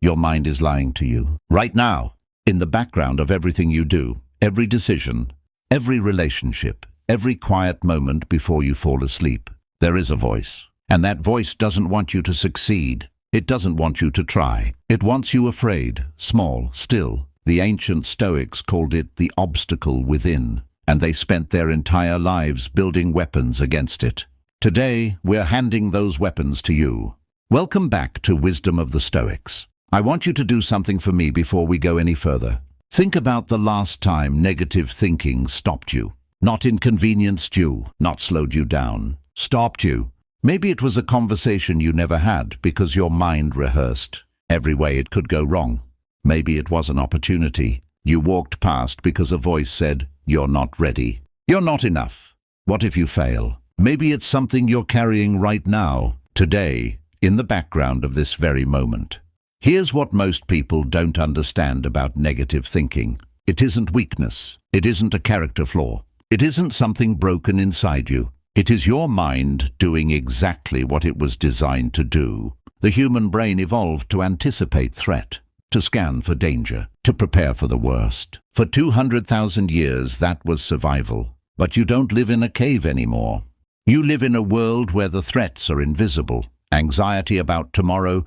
Your mind is lying to you. Right now, in the background of everything you do, every decision, every relationship, every quiet moment before you fall asleep, there is a voice. And that voice doesn't want you to succeed. It doesn't want you to try. It wants you afraid, small, still. The ancient Stoics called it the obstacle within, and they spent their entire lives building weapons against it. Today, we're handing those weapons to you. Welcome back to Wisdom of the Stoics. I want you to do something for me before we go any further. Think about the last time negative thinking stopped you. Not inconvenienced you, not slowed you down. Stopped you. Maybe it was a conversation you never had because your mind rehearsed every way it could go wrong. Maybe it was an opportunity you walked past because a voice said, "You're not ready. You're not enough. What if you fail?" Maybe it's something you're carrying right now, today, in the background of this very moment. Here's what most people don't understand about negative thinking. It isn't weakness. It isn't a character flaw. It isn't something broken inside you. It is your mind doing exactly what it was designed to do. The human brain evolved to anticipate threat, to scan for danger, to prepare for the worst. For 200,000 years, that was survival. But you don't live in a cave anymore. You live in a world where the threats are invisible. Anxiety about tomorrow,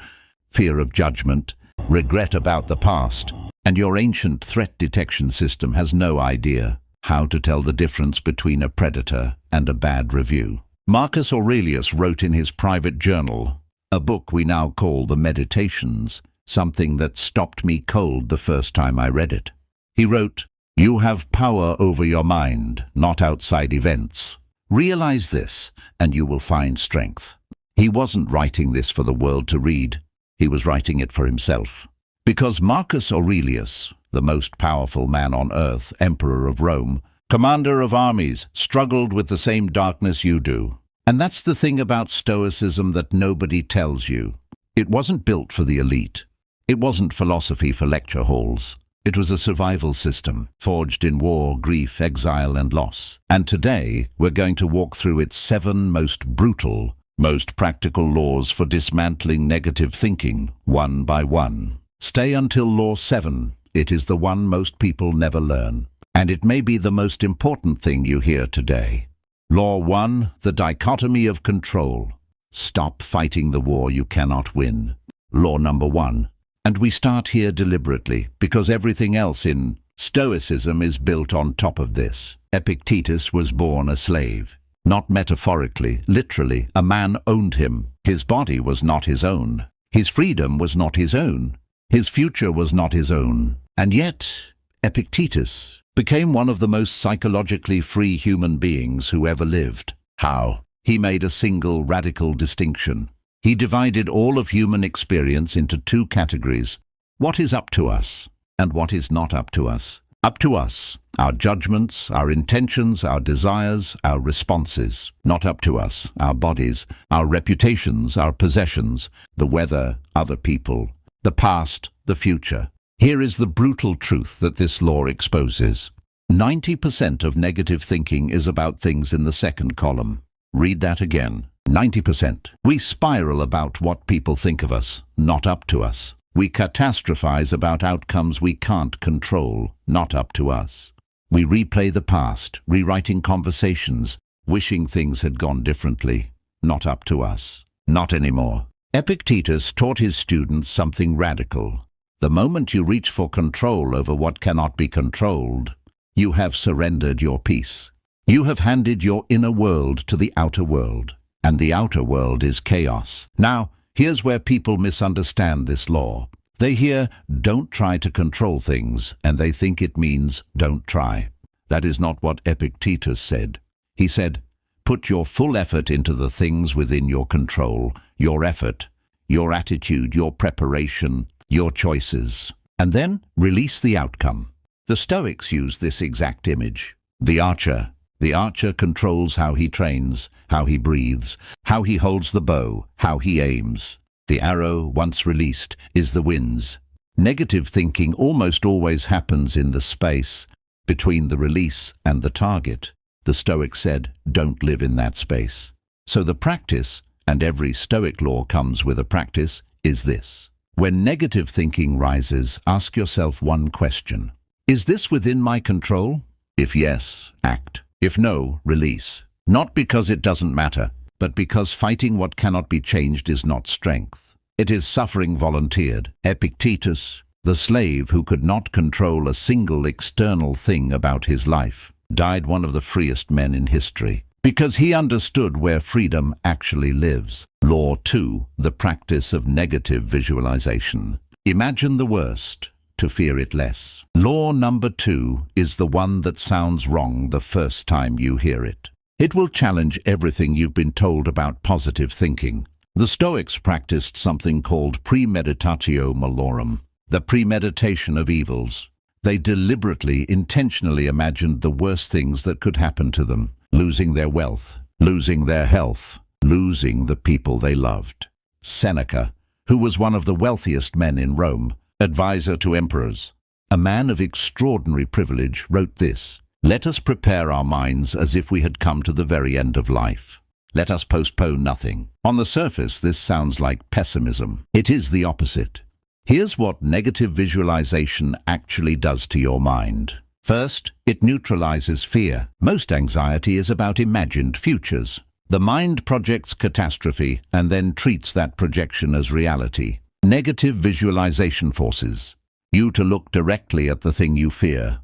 fear of judgment, regret about the past, and your ancient threat detection system has no idea how to tell the difference between a predator and a bad review. Marcus Aurelius wrote in his private journal, a book we now call the Meditations, something that stopped me cold the first time I read it. He wrote, "You have power over your mind, not outside events. Realize this, and you will find strength." He wasn't writing this for the world to read. He was writing it for himself. Because Marcus Aurelius, the most powerful man on earth, emperor of Rome, commander of armies, struggled with the same darkness you do. And that's the thing about Stoicism that nobody tells you. It wasn't built for the elite. It wasn't philosophy for lecture halls. It was a survival system, forged in war, grief, exile, and loss. And today, we're going to walk through its 7 most brutal, most practical laws for dismantling negative thinking, one by one. Stay until Law 7. It is the one most people never learn. And it may be the most important thing you hear today. Law 1, the dichotomy of control. Stop fighting the war you cannot win. Law number 1. And we start here deliberately, because everything else in Stoicism is built on top of this. Epictetus was born a slave. Not metaphorically, literally, a man owned him. His body was not his own. His freedom was not his own. His future was not his own. And yet, Epictetus became one of the most psychologically free human beings who ever lived. How? He made a single radical distinction. He divided all of human experience into 2 categories. What is up to us, and what is not up to us. Up to us, our judgments, our intentions, our desires, our responses. Not up to us, our bodies, our reputations, our possessions, the weather, other people, the past, the future. Here is the brutal truth that this law exposes. 90% of negative thinking is about things in the second column. Read that again. 90%. We spiral about what people think of us, not up to us. We catastrophize about outcomes we can't control, not up to us. We replay the past, rewriting conversations, wishing things had gone differently, not up to us. Not anymore. Epictetus taught his students something radical. The moment you reach for control over what cannot be controlled, you have surrendered your peace. You have handed your inner world to the outer world, and the outer world is chaos. Now, here's where people misunderstand this law. They hear, "Don't try to control things," and they think it means, "Don't try." That is not what Epictetus said. He said, "Put your full effort into the things within your control, your effort, your attitude, your preparation, your choices, and then release the outcome." The Stoics use this exact image. The archer. The archer controls how he trains, how he breathes, how he holds the bow, how he aims. The arrow, once released, is the wind's. Negative thinking almost always happens in the space between the release and the target. The Stoics said, don't live in that space. So the practice, and every Stoic law comes with a practice, is this. When negative thinking rises, ask yourself one question. Is this within my control? If yes, act. If no, release. Not because it doesn't matter, but because fighting what cannot be changed is not strength. It is suffering volunteered. Epictetus, the slave who could not control a single external thing about his life, died one of the freest men in history, because he understood where freedom actually lives. Law 2, the practice of negative visualization. Imagine the worst, to fear it less. Law number 2 is the one that sounds wrong the first time you hear it. It will challenge everything you've been told about positive thinking. The Stoics practiced something called premeditatio malorum, the premeditation of evils. They deliberately, intentionally imagined the worst things that could happen to them: losing their wealth, losing their health, losing the people they loved. Seneca, who was one of the wealthiest men in Rome, advisor to emperors, a man of extraordinary privilege, wrote this: "Let us prepare our minds as if we had come to the very end of life. Let us postpone nothing." On the surface, this sounds like pessimism. It is the opposite. Here's what negative visualization actually does to your mind. First, it neutralizes fear. Most anxiety is about imagined futures. The mind projects catastrophe and then treats that projection as reality. Negative visualization forces you to look directly at the thing you fear,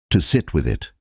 to sit with it,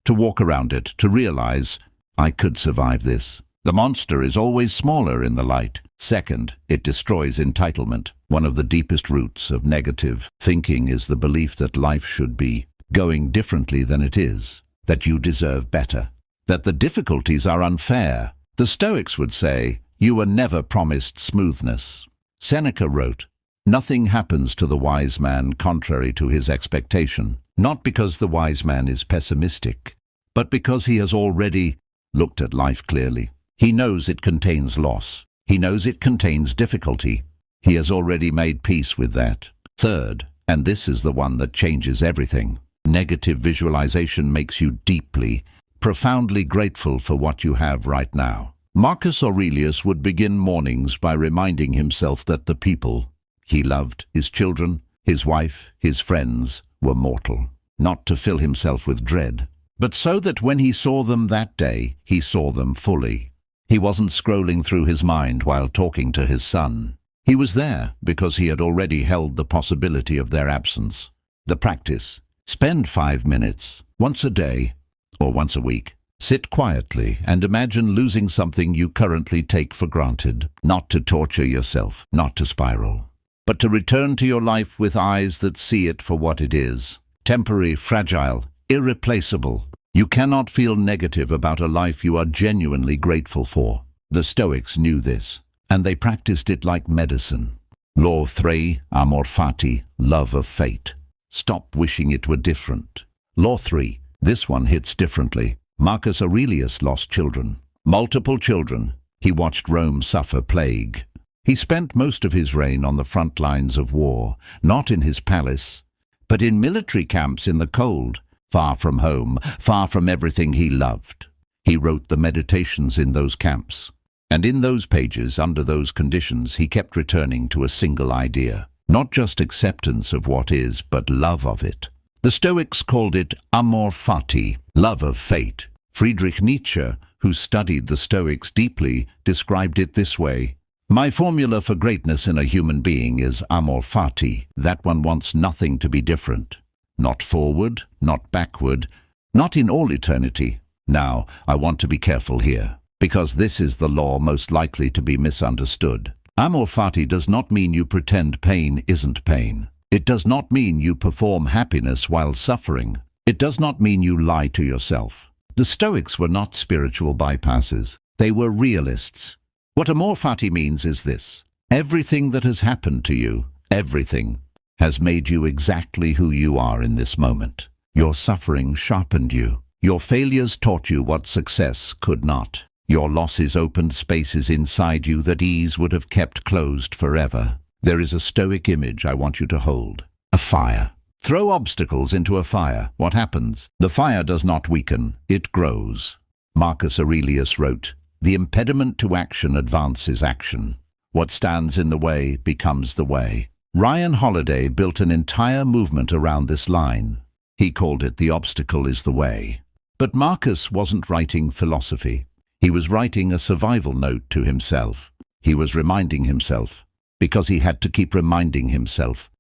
to walk around it, to realize, I could survive this. The monster is always smaller in the light. Second, it destroys entitlement. One of the deepest roots of negative thinking is the belief that life should be going differently than it is, that you deserve better, that the difficulties are unfair. The Stoics would say, you were never promised smoothness. Seneca wrote, "Nothing happens to the wise man contrary to his expectation, not because the wise man is pessimistic, but because he has already looked at life clearly. He knows it contains loss. He knows it contains difficulty. He has already made peace with that." Third, and this is the one that changes everything, negative visualization makes you deeply, profoundly grateful for what you have right now. Marcus Aurelius would begin mornings by reminding himself that the people he loved, his children, his wife, his friends, were mortal, not to fill himself with dread, but so that when he saw them that day, he saw them fully. He wasn't scrolling through his mind while talking to his son. He was there because he had already held the possibility of their absence. The practice: spend 5 minutes, once a day or once a week. Sit quietly and imagine losing something you currently take for granted, not to torture yourself, not to spiral, but to return to your life with eyes that see it for what it is: temporary, fragile, irreplaceable. You cannot feel negative about a life you are genuinely grateful for. The Stoics knew this, and they practiced it like medicine. Law 3, Amor fati, love of fate. Stop wishing it were different. Law 3, this one hits differently. Marcus Aurelius lost children, multiple children. He watched Rome suffer plague. He spent most of his reign on the front lines of war, not in his palace, but in military camps in the cold, far from home, far from everything he loved. He wrote the meditations in those camps, and in those pages, under those conditions, he kept returning to a single idea, not just acceptance of what is, but love of it. The Stoics called it Amor fati, love of fate. Friedrich Nietzsche, who studied the Stoics deeply, described it this way: "My formula for greatness in a human being is Amor fati. That one wants nothing to be different. Not forward, not backward, not in all eternity. Now, I want to be careful here, because this is the law most likely to be misunderstood. Amor fati does not mean you pretend pain isn't pain. It does not mean you perform happiness while suffering. It does not mean you lie to yourself." The Stoics were not spiritual bypasses. They were realists. What Amor fati means is this: everything that has happened to you, everything, has made you exactly who you are in this moment. Your suffering sharpened you. Your failures taught you what success could not. Your losses opened spaces inside you that ease would have kept closed forever. There is a Stoic image I want you to hold: a fire. Throw obstacles into a fire. What happens? The fire does not weaken, it grows. Marcus Aurelius wrote, "The impediment to action advances action." What stands in the way becomes the way. Ryan Holiday built an entire movement around this line. He called it "The obstacle is the way." But Marcus wasn't writing philosophy. He was writing a survival note to himself. He was reminding himself, because he had to keep reminding himself,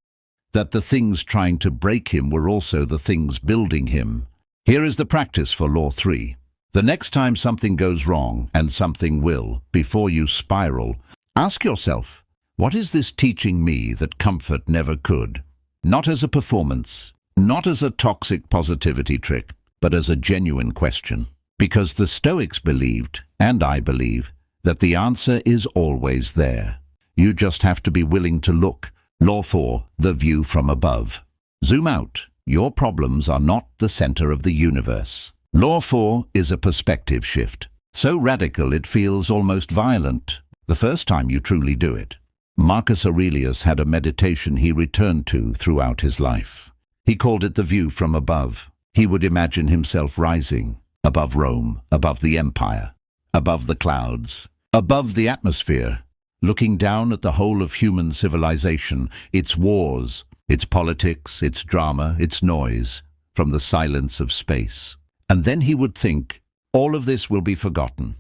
that the things trying to break him were also the things building him. Here is the practice for Law 3. The next time something goes wrong, and something will, before you spiral, ask yourself, what is this teaching me that comfort never could? Not as a performance, not as a toxic positivity trick, but as a genuine question. Because the Stoics believed, and I believe, that the answer is always there. You just have to be willing to look. Law 4, the view from above. Zoom out. Your problems are not the center of the universe. Law 4 is a perspective shift. So radical it feels almost violent the first time you truly do it. Marcus Aurelius had a meditation he returned to throughout his life. He called it the view from above. He would imagine himself rising above Rome, above the empire, above the clouds, above the atmosphere, looking down at the whole of human civilization, its wars, its politics, its drama, its noise, from the silence of space. And then he would think, all of this will be forgotten.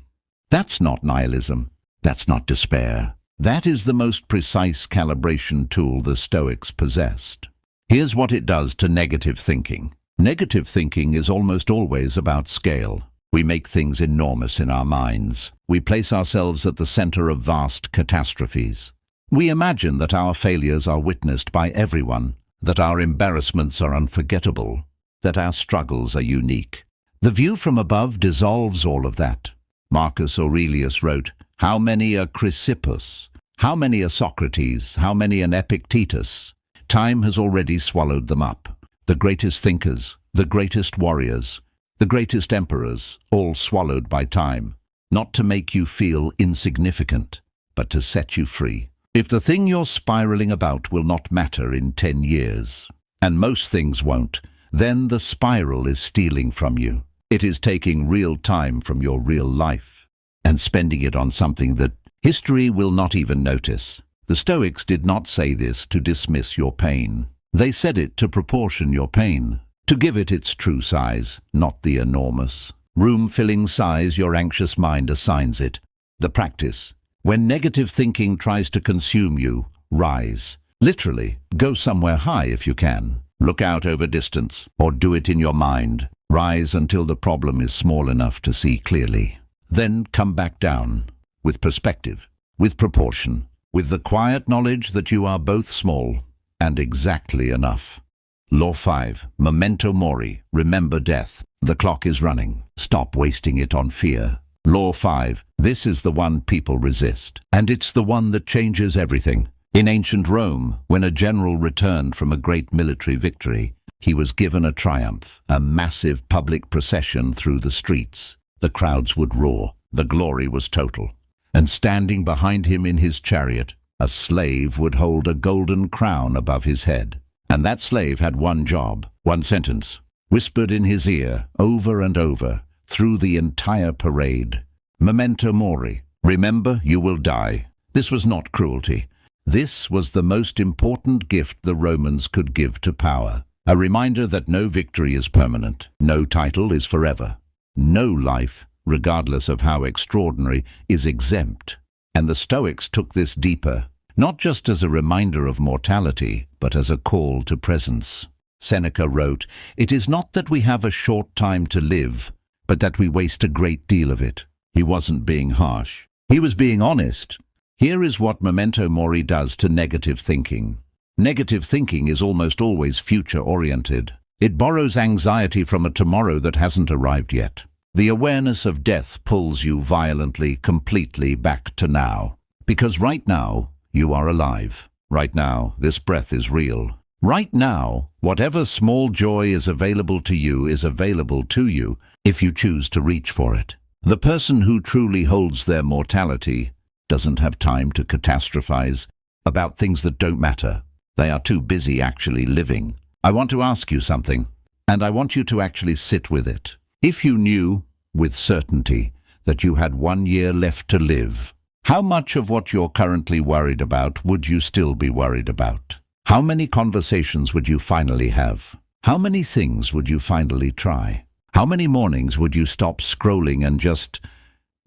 That's not nihilism. That's not despair. That is the most precise calibration tool the Stoics possessed. Here's what it does to negative thinking. Negative thinking is almost always about scale. We make things enormous in our minds. We place ourselves at the center of vast catastrophes. We imagine that our failures are witnessed by everyone, that our embarrassments are unforgettable, that our struggles are unique. The view from above dissolves all of that. Marcus Aurelius wrote, "How many are Chrysippus? How many are Socrates? How many an Epictetus? Time has already swallowed them up. The greatest thinkers, the greatest warriors, the greatest emperors, all swallowed by time, not to make you feel insignificant, but to set you free. If the thing you're spiraling about will not matter in 10 years, and most things won't, then the spiral is stealing from you. It is taking real time from your real life and spending it on something that history will not even notice." The Stoics did not say this to dismiss your pain. They said it to proportion your pain, to give it its true size, not the enormous, room-filling size your anxious mind assigns it. The practice. When negative thinking tries to consume you, rise. Literally, go somewhere high if you can. Look out over distance, or do it in your mind. Rise until the problem is small enough to see clearly. Then come back down, with perspective, with proportion, with the quiet knowledge that you are both small and exactly enough. Law 5, Memento mori, remember death. The clock is running. Stop wasting it on fear. Law 5, this is the one people resist, and it's the one that changes everything. In ancient Rome, when a general returned from a great military victory, he was given a triumph, a massive public procession through the streets. The crowds would roar. The glory was total. And standing behind him in his chariot, a slave would hold a golden crown above his head. And that slave had one job, one sentence, whispered in his ear over and over through the entire parade. Memento mori, remember you will die. This was not cruelty. This was the most important gift the Romans could give to power. A reminder that no victory is permanent, no title is forever. No life, regardless of how extraordinary, is exempt. And the Stoics took this deeper, not just as a reminder of mortality, but as a call to presence. Seneca wrote, "It is not that we have a short time to live, but that we waste a great deal of it." He wasn't being harsh. He was being honest. Here is what Memento mori does to negative thinking. Negative thinking is almost always future-oriented. It borrows anxiety from a tomorrow that hasn't arrived yet. The awareness of death pulls you violently, completely back to now. Because right now, you are alive. Right now, this breath is real. Right now, whatever small joy is available to you if you choose to reach for it. The person who truly holds their mortality doesn't have time to catastrophize about things that don't matter. They are too busy actually living. I want to ask you something, and I want you to actually sit with it. If you knew, with certainty, that you had 1 year left to live, How much of what you're currently worried about would you still be worried about? How many conversations would you finally have? How many things would you finally try? How many mornings would you stop scrolling and just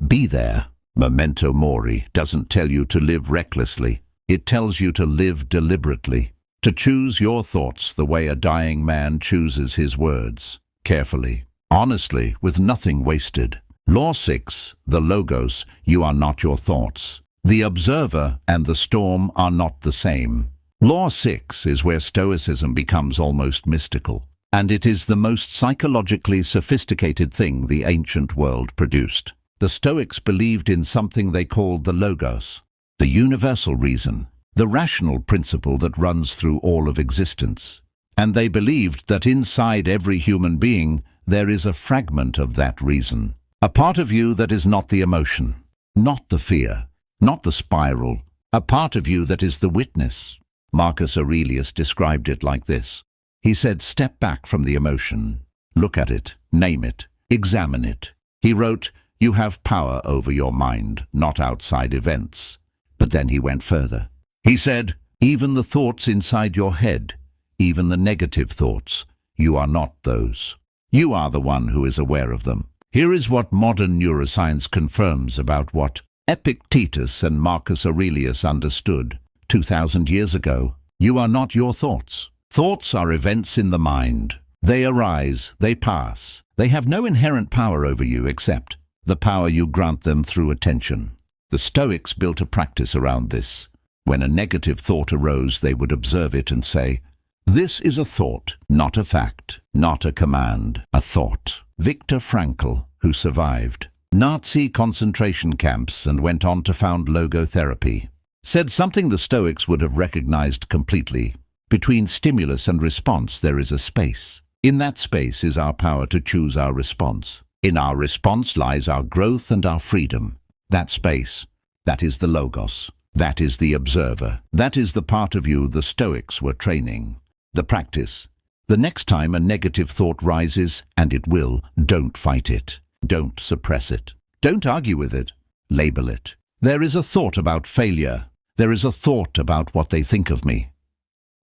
be there? Memento mori doesn't tell you to live recklessly. It tells you to live deliberately, to choose your thoughts the way a dying man chooses his words, carefully, honestly, with nothing wasted. Law 6, the logos, you are not your thoughts. The observer and the storm are not the same. Law 6 is where Stoicism becomes almost mystical, and it is the most psychologically sophisticated thing the ancient world produced. The Stoics believed in something they called the logos, the universal reason, the rational principle that runs through all of existence. And they believed that inside every human being there is a fragment of that reason, a part of you that is not the emotion, not the fear, not the spiral, a part of you that is the witness. Marcus Aurelius described it like this. He said, step back from the emotion, look at it, name it, examine it. He wrote, you have power over your mind, not outside events. But then he went further. He said, even the thoughts inside your head, even the negative thoughts, you are not those. You are the one who is aware of them. Here is what modern neuroscience confirms about what Epictetus and Marcus Aurelius understood 2,000 years ago. You are not your thoughts. Thoughts are events in the mind. They arise, they pass. They have no inherent power over you except the power you grant them through attention. The Stoics built a practice around this. When a negative thought arose, they would observe it and say, this is a thought, not a fact, not a command, a thought. Viktor Frankl, who survived Nazi concentration camps and went on to found logotherapy, said something the Stoics would have recognized completely. Between stimulus and response there is a space. In that space is our power to choose our response. In our response lies our growth and our freedom. That space, that is the logos. That is the observer. That is the part of you the Stoics were training. The practice. The next time a negative thought rises, and it will, don't fight it. Don't suppress it. Don't argue with it. Label it. There is a thought about failure. There is a thought about what they think of me.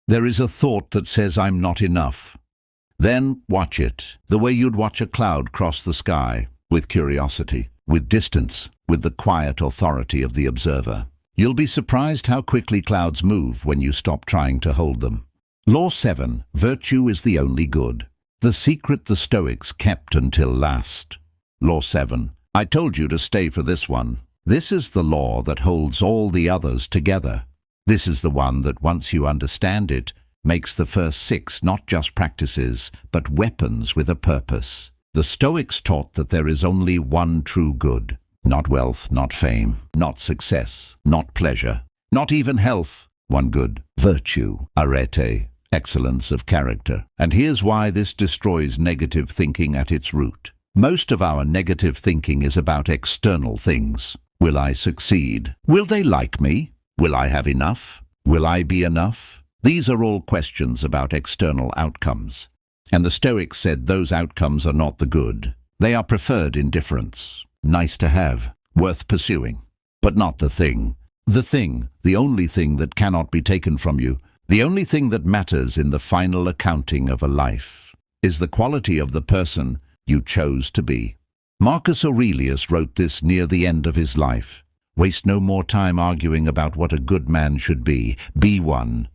There is a thought that says I'm not enough. Then watch it, the way you'd watch a cloud cross the sky, with curiosity, with distance, with the quiet authority of the observer. You'll be surprised how quickly clouds move when you stop trying to hold them. Law 7, virtue is the only good. The secret the Stoics kept until last. Law 7, I told you to stay for this one. This is the law that holds all the others together. This is the one that, once you understand it, makes the first 6 not just practices, but weapons with a purpose. The Stoics taught that there is only one true good. Not wealth, not fame, not success, not pleasure, not even health. One good, virtue, arete, excellence of character. And here's why this destroys negative thinking at its root. Most of our negative thinking is about external things. Will I succeed? Will they like me? Will I have enough? Will I be enough? These are all questions about external outcomes. And the Stoics said those outcomes are not the good. They are preferred indifference. Nice to have, worth pursuing, but not the thing. The thing, the only thing that cannot be taken from you, the only thing that matters in the final accounting of a life, is the quality of the person you chose to be. Marcus Aurelius wrote this near the end of his life. Waste no more time arguing about what a good man should be. Be one.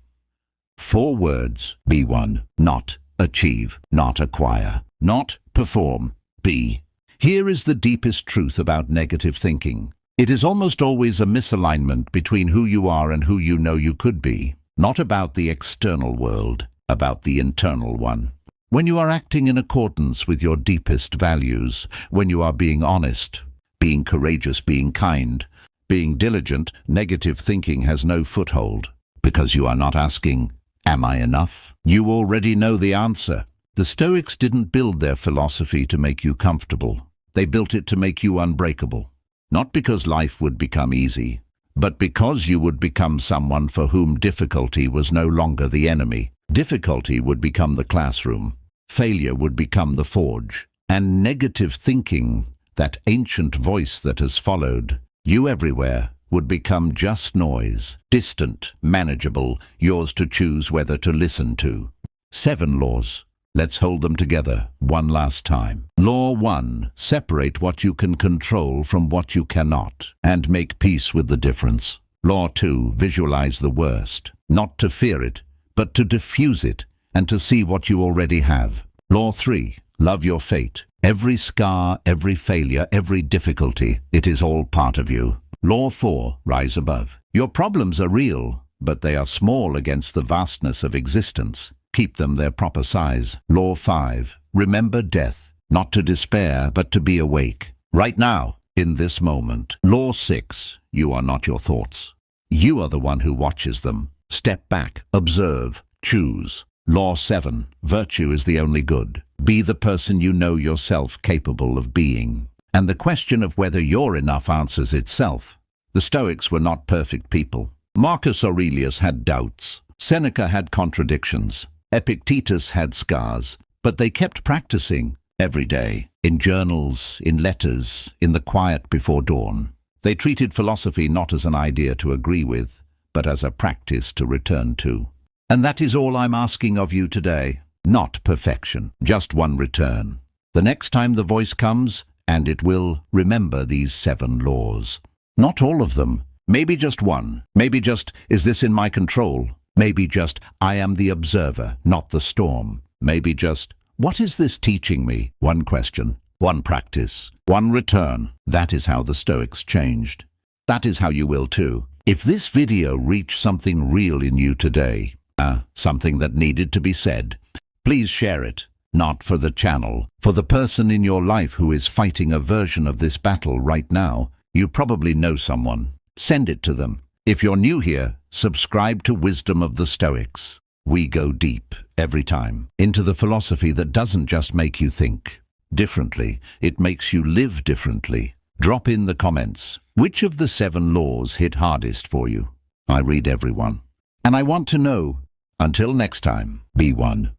4 words, be one. Not achieve, not acquire, not perform, be. Here is the deepest truth about negative thinking. It is almost always a misalignment between who you are and who you know you could be. Not about the external world, about the internal one. When you are acting in accordance with your deepest values, when you are being honest, being courageous, being kind, being diligent, negative thinking has no foothold, because you are not asking, am I enough? You already know the answer. The Stoics didn't build their philosophy to make you comfortable. They built it to make you unbreakable. Not because life would become easy, but because you would become someone for whom difficulty was no longer the enemy. Difficulty would become the classroom. Failure would become the forge. And negative thinking, that ancient voice that has followed you everywhere, would become just noise, distant, manageable, yours to choose whether to listen to. 7 laws. Let's hold them together one last time. Law 1. Separate what you can control from what you cannot, and make peace with the difference. Law 2. Visualize the worst, not to fear it, but to diffuse it, and to see what you already have. Law 3. Love your fate. Every scar, every failure, every difficulty, it is all part of you. Law 4. Rise above. Your problems are real, but they are small against the vastness of existence. Keep them their proper size. Law 5. Remember death, not to despair, but to be awake. Right now, in this moment. Law 6. You are not your thoughts. You are the one who watches them. Step back, observe, choose. Law 7. Virtue is the only good. Be the person you know yourself capable of being. And the question of whether you're enough answers itself. The Stoics were not perfect people. Marcus Aurelius had doubts. Seneca had contradictions. Epictetus had scars. But they kept practicing every day, in journals, in letters, in the quiet before dawn. They treated philosophy not as an idea to agree with, but as a practice to return to. And that is all I'm asking of you today. Not perfection, just one return. The next time the voice comes, and it will, remember these 7 laws. Not all of them. Maybe just one. Maybe just, is this in my control? Maybe just, I am the observer, not the storm. Maybe just, what is this teaching me? One question, one practice, one return. That is how the Stoics changed. That is how you will too. If this video reached something real in you today, something that needed to be said, please share it. Not for the channel, for the person in your life who is fighting a version of this battle right now. You probably know someone. Send it to them. If you're new here, subscribe to Wisdom of the Stoics. We go deep, every time, into the philosophy that doesn't just make you think differently, it makes you live differently. Drop in the comments, which of the 7 laws hit hardest for you? I read everyone. And I want to know. Until next time, be one.